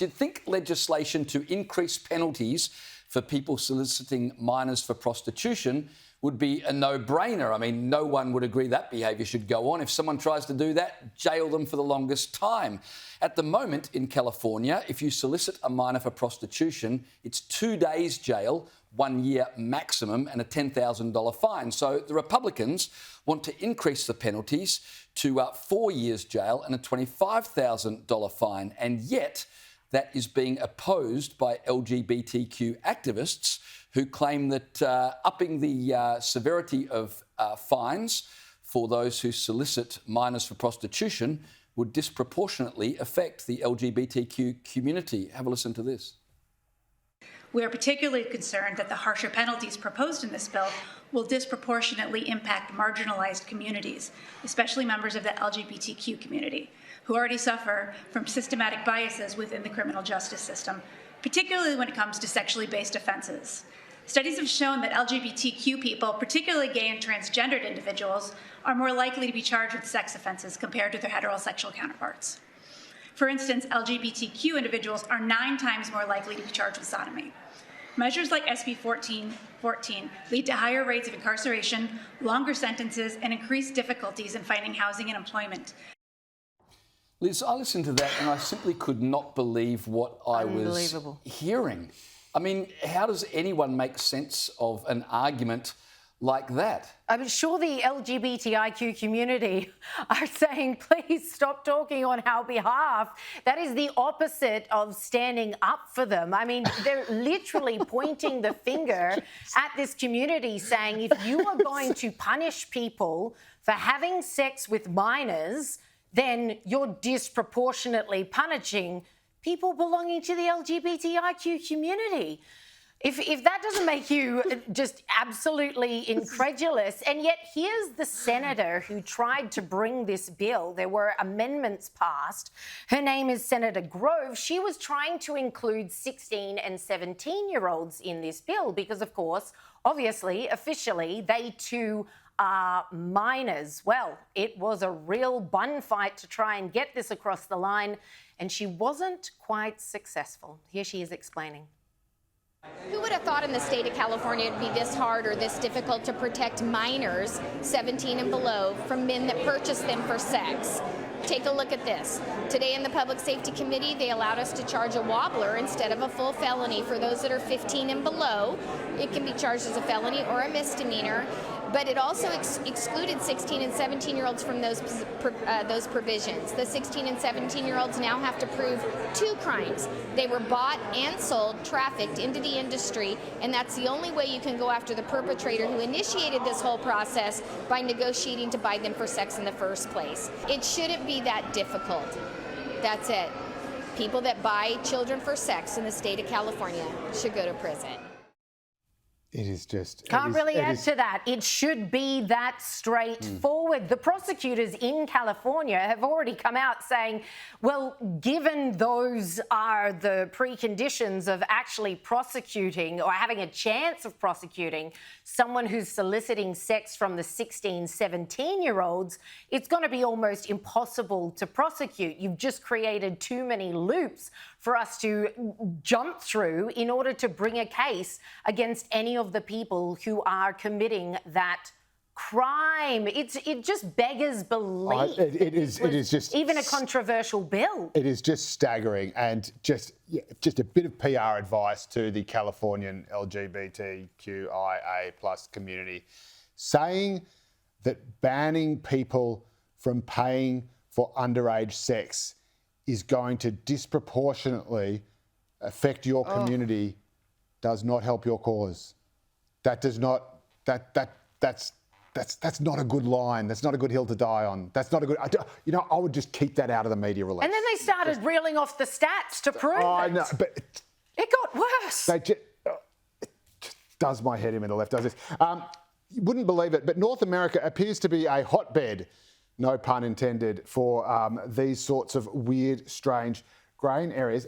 You'd think legislation to increase penalties for people soliciting minors for prostitution would be a no-brainer. I mean, no one would agree that behaviour should go on. If someone tries to do that, jail them for the longest time. At the moment in California, if you solicit a minor for prostitution, it's 2 days jail, 1 year maximum, and a $10,000 fine. So the Republicans want to increase the penalties to 4 years jail and a $25,000 fine. And yet that is being opposed by LGBTQ activists who claim that upping the severity of fines for those who solicit minors for prostitution would disproportionately affect the LGBTQ community. Have a listen to this. We are particularly concerned that the harsher penalties proposed in this bill will disproportionately impact marginalized communities, especially members of the LGBTQ community, who already suffer from systematic biases within the criminal justice system, particularly when it comes to sexually based offenses. Studies have shown that LGBTQ people, particularly gay and transgendered individuals, are more likely to be charged with sex offenses compared to their heterosexual counterparts. For instance, LGBTQ individuals are 9 times more likely to be charged with sodomy. Measures like SB 1414 lead to higher rates of incarceration, longer sentences, and increased difficulties in finding housing and employment. Liz, I listened to that and I simply could not believe what I was hearing. I mean, how does anyone make sense of an argument like that? I'm sure the LGBTIQ community are saying, please stop talking on our behalf. That is the opposite of standing up for them. I mean, they're literally pointing the finger at this community saying, if you are going to punish people for having sex with minors, then you're disproportionately punishing people belonging to the LGBTIQ community. If that doesn't make you just absolutely incredulous, and yet here's the senator who tried to bring this bill. There were amendments passed. Her name is Senator Grove. She was trying to include 16 and 17-year-olds in this bill because, of course, obviously, officially, they too are minors. Well, it was a real bun fight to try and get this across the line, and she wasn't quite successful. Here she is explaining. Who would have thought in the state of California it'd be this hard or this difficult to protect minors, 17 and below, from men that purchase them for sex? Take a look at this. Today in the Public Safety Committee, they allowed us to charge a wobbler instead of a full felony for those that are 15 and below. It can be charged as a felony or a misdemeanor, but it also excluded 16 and 17-year-olds from those provisions. The 16 and 17-year-olds now have to prove 2 crimes. They were bought and sold, trafficked into the industry, and that's the only way you can go after the perpetrator who initiated this whole process by negotiating to buy them for sex in the first place. It shouldn't be that difficult. That's it. People that buy children for sex in the state of California should go to prison. It is just... Can't really add to that. It should be that straightforward. The prosecutors in California have already come out saying, well, given those are the preconditions of actually prosecuting or having a chance of prosecuting someone who's soliciting sex from the 16, 17-year-olds, it's going to be almost impossible to prosecute. You've just created too many loops for us to jump through in order to bring a case against any of the people who are committing that crime. It just beggars belief. It is just even a controversial bill. It is just staggering, and just a bit of PR advice to the Californian LGBTQIA+ community, saying that banning people from paying for underage sex is going to disproportionately affect your community does not help your cause. That does not. That's not a good line. That's not a good hill to die on. That's not a good. I would just keep that out of the media release. And then they started reeling off the stats to prove it. I know, but it got worse. It just does my head in when the left does this. You wouldn't believe it, but North America appears to be a hotbed, no pun intended, for these sorts of weird, strange grey areas.